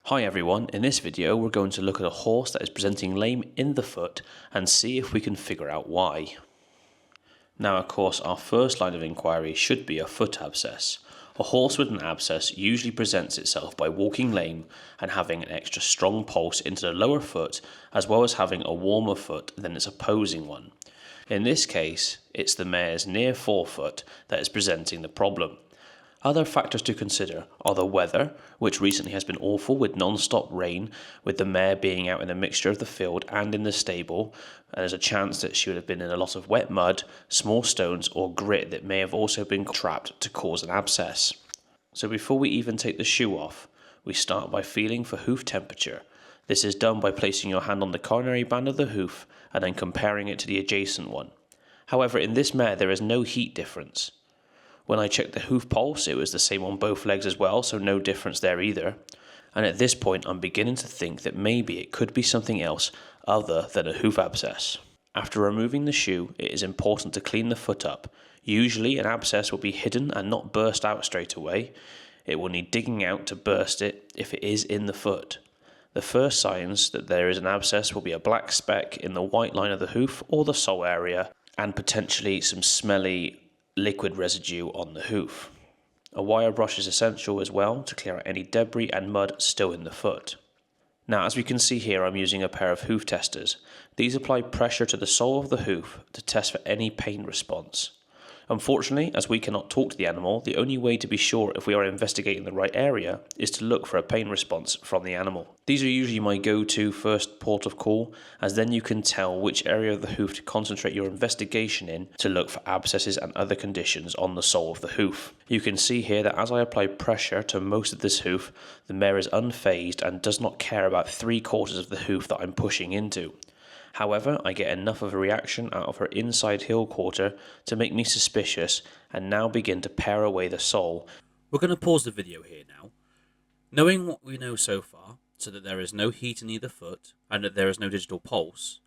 Hi everyone, in this video we're going to look at a horse that is presenting lame in the foot and see if we can figure out why. Now of course our first line of inquiry should be a foot abscess. A horse with an abscess usually presents itself by walking lame and having an extra strong pulse into the lower foot, as well as having a warmer foot than its opposing one. In this case, it's the mare's near forefoot that is presenting the problem. Other factors to consider are the weather, which recently has been awful with non-stop rain, with the mare being out in a mixture of the field and in the stable, and there's a chance that she would have been in a lot of wet mud, small stones or grit that may have also been trapped to cause an abscess. So before we even take the shoe off, we start by feeling for hoof temperature. This is done by placing your hand on the coronary band of the hoof and then comparing it to the adjacent one. However, in this mare there is no heat difference. When I checked the hoof pulse, it was the same on both legs as well, so no difference there either. And at this point, I'm beginning to think that maybe it could be something else other than a hoof abscess. After removing the shoe, it is important to clean the foot up. Usually, an abscess will be hidden and not burst out straight away. It will need digging out to burst it if it is in the foot. The first signs that there is an abscess will be a black speck in the white line of the hoof or the sole area, and potentially some smelly liquid residue on the hoof. A wire brush is essential as well to clear out any debris and mud still in the foot. Now, as we can see here, I'm using a pair of hoof testers. These apply pressure to the sole of the hoof to test for any pain response. Unfortunately, as we cannot talk to the animal, the only way to be sure if we are investigating the right area is to look for a pain response from the animal. These are usually my go-to first port of call, as then you can tell which area of the hoof to concentrate your investigation in to look for abscesses and other conditions on the sole of the hoof. You can see here that as I apply pressure to most of this hoof, the mare is unfazed and does not care about 3/4 of the hoof that I'm pushing into. However, I get enough of a reaction out of her inside heel quarter to make me suspicious and now begin to pare away the sole. We're going to pause the video here now. Knowing what we know so far, so that there is no heat in either foot and that there is no digital pulse,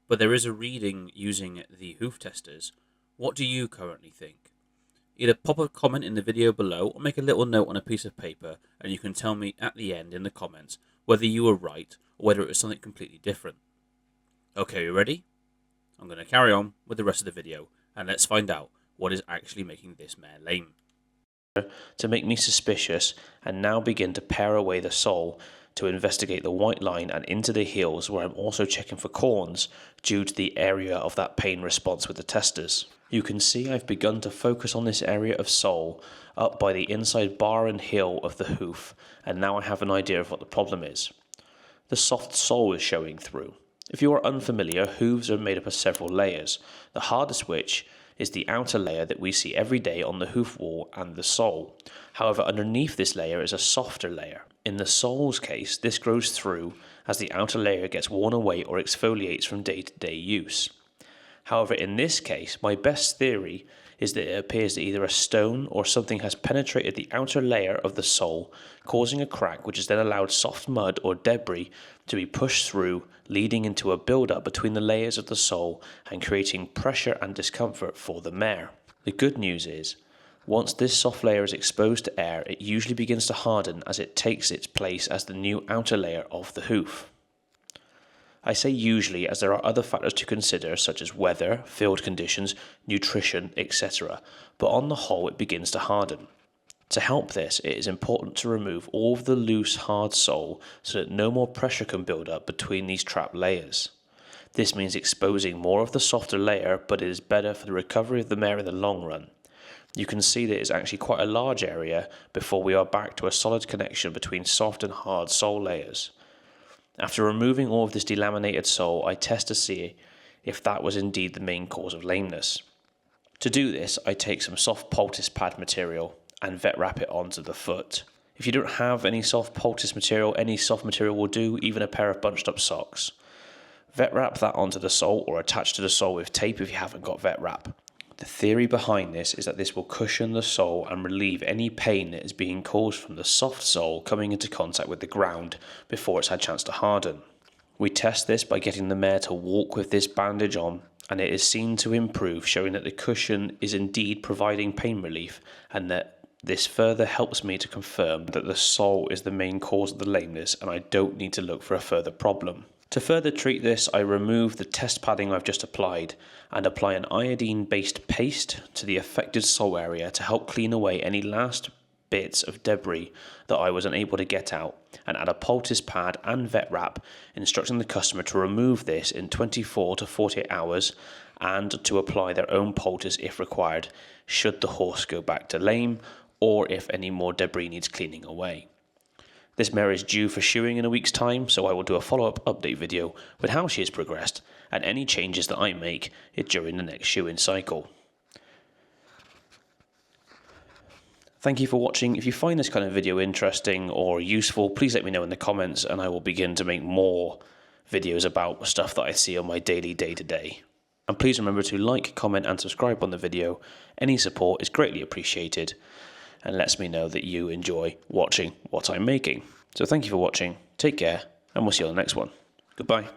but there is a reading using the hoof testers, what do you currently think? Either pop a comment in the video below or make a little note on a piece of paper and you can tell me at the end in the comments whether you were right or whether it was something completely different. Okay, you ready? I'm going to carry on with the rest of the video and let's find out what is actually making this mare lame. To make me suspicious and now begin to pare away the sole to investigate the white line and into the heels, where I'm also checking for corns due to the area of that pain response with the testers. You can see I've begun to focus on this area of sole up by the inside bar and heel of the hoof, and now I have an idea of what the problem is. The soft sole is showing through. If you are unfamiliar, hooves are made up of several layers, the hardest which is the outer layer that we see every day on the hoof wall and the sole. However, underneath this layer is a softer layer. In the sole's case, this grows through as the outer layer gets worn away or exfoliates from day-to-day use. However, in this case, my best theory is that it appears that either a stone or something has penetrated the outer layer of the sole, causing a crack which has then allowed soft mud or debris to be pushed through, leading into a build-up between the layers of the sole and creating pressure and discomfort for the mare. The good news is, once this soft layer is exposed to air, it usually begins to harden as it takes its place as the new outer layer of the hoof. I say usually as there are other factors to consider such as weather, field conditions, nutrition, etc. But on the whole it begins to harden. To help this, it is important to remove all of the loose hard sole so that no more pressure can build up between these trapped layers. This means exposing more of the softer layer, but it is better for the recovery of the mare in the long run. You can see that it's actually quite a large area before we are back to a solid connection between soft and hard sole layers. After removing all of this delaminated sole, I test to see if that was indeed the main cause of lameness. To do this, I take some soft poultice pad material and vet wrap it onto the foot. If you don't have any soft poultice material, any soft material will do, even a pair of bunched up socks. Vet wrap that onto the sole or attach to the sole with tape if you haven't got vet wrap. The theory behind this is that this will cushion the sole and relieve any pain that is being caused from the soft sole coming into contact with the ground before it's had a chance to harden. We test this by getting the mare to walk with this bandage on, and it is seen to improve, showing that the cushion is indeed providing pain relief and that This further helps me to confirm that the sole is the main cause of the lameness and I don't need to look for a further problem. To further treat this, I remove the test padding I've just applied and apply an iodine-based paste to the affected sole area to help clean away any last bits of debris that I was unable to get out, and add a poultice pad and vet wrap, instructing the customer to remove this in 24 to 48 hours and to apply their own poultice if required, should the horse go back to lame or if any more debris needs cleaning away. This mare is due for shoeing in a week's time, so I will do a follow-up update video with how she has progressed and any changes that I make during the next shoeing cycle. Thank you for watching. If you find this kind of video interesting or useful, please let me know in the comments and I will begin to make more videos about stuff that I see on my daily day-to-day. And please remember to like, comment and subscribe on the video. Any support is greatly appreciated and lets me know that you enjoy watching what I'm making. So thank you for watching, take care, and we'll see you on the next one. Goodbye.